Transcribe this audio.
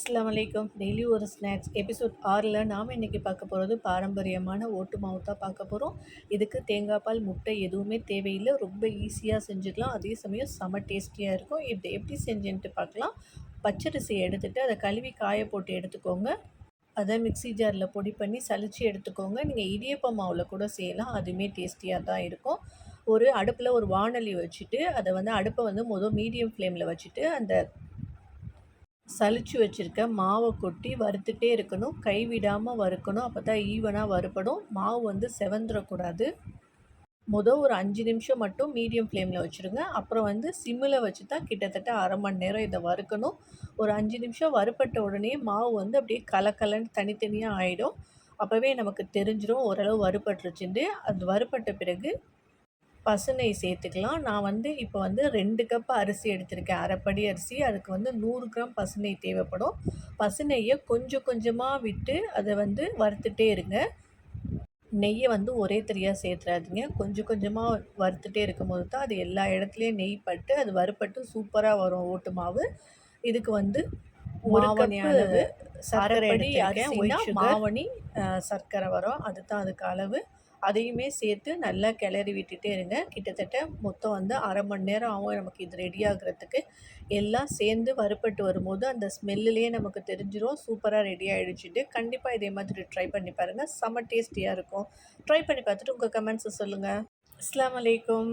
அஸ்ஸலாமு அலைக்கும். டெய்லி ஒரு ஸ்நாக்ஸ் எபிசோட் 6ல் நாம் இன்றைக்கி பார்க்க போகிறது பாரம்பரியமான ஓட்டு மாவு தான் பார்க்க போகிறோம். இதுக்கு தேங்காய் பால், முட்டை எதுவுமே தேவையில்லை. ரொம்ப ஈஸியாக செஞ்சுக்கலாம். அதே சமயம் செம டேஸ்டியாக இருக்கும். இதை எப்படி செஞ்சுன்ட்டு பார்க்கலாம். பச்சரிசியை எடுத்துகிட்டு அதை கழுவி காய போட்டு எடுத்துக்கோங்க. அதை மிக்ஸி ஜாரில் பொடி பண்ணி சலிச்சு எடுத்துக்கோங்க. நீங்கள் இடியப்ப மாவில் கூட செய்யலாம். அதுவுமே டேஸ்டியாக தான் இருக்கும். அடுப்பில் ஒரு வாணலி வச்சுட்டு அதை அடுப்பை மீடியம் ஃப்ளேமில் வச்சுட்டு அந்த சலிச்சு வச்சுருக்க மாவை கொட்டி வறுத்துட்டே இருக்கணும். கைவிடாமல் வறுக்கணும். அப்போ தான் ஈவனாக வறுபடும். மாவு செவந்துடக்கூடாது. ஒரு 5 நிமிஷம் மட்டும் மீடியம் ஃப்ளேமில் வச்சுருங்க. அப்புறம் சிம்மில் வச்சு தான் கிட்டத்தட்ட அரை மணி நேரம் இதை வறுக்கணும். ஒரு 5 நிமிஷம் வறுப்பட்ட உடனே மாவு அப்படியே கலக்கலன்னு தனித்தனியாக ஆகிடும். அப்போவே நமக்கு தெரிஞ்சிடும் ஓரளவு வறுபட்டுருச்சுட்டு. அது வறுப்பட்ட பிறகு பசுநெய் சேர்த்துக்கலாம். நான் இப்போ 2 கப் அரிசி எடுத்திருக்கேன். அரைப்படி அரிசி. அதுக்கு 100 கிராம் பசுநெய் தேவைப்படும். பசுநெய்யை கொஞ்சம் கொஞ்சமாக விட்டு அதை வறுத்துட்டே இருங்க. நெய்யை ஒரே தரியாக சேர்த்துறாதீங்க. கொஞ்சம் கொஞ்சமாக வறுத்துட்டே இருக்கும்போது தான் அது எல்லா இடத்துலையும் நெய் பட்டு அது வறுப்பட்டு சூப்பராக வரும் ஓட்டு மாவு. இதுக்கு 1 கப் அளவு சர்க்கரை எடுத்திருக்கேன். மாவணி சர்க்கரை வரும். அதுதான் அதுக்கு அளவு. அதையுமே சேர்த்து நல்லா கிளறி விட்டுட்டே இருங்க. கிட்டத்தட்ட மொத்தம் அரை மணி நேரம் ஆகும் நமக்கு இது ரெடி ஆகுறதுக்கு. எல்லாம் சேர்ந்து வறுப்பட்டு வரும்போது அந்த ஸ்மெல்லுலேயே நமக்கு தெரிஞ்சிடும் சூப்பராக ரெடி ஆகிடுச்சுட்டு. கண்டிப்பாக இதே மாதிரி ட்ரை பண்ணி பாருங்கள். செம்ம டேஸ்டியாக இருக்கும். ட்ரை பண்ணி பார்த்துட்டு உங்கள் கமெண்ட்ஸை சொல்லுங்கள். அஸ்ஸலாமு அலைக்கும்.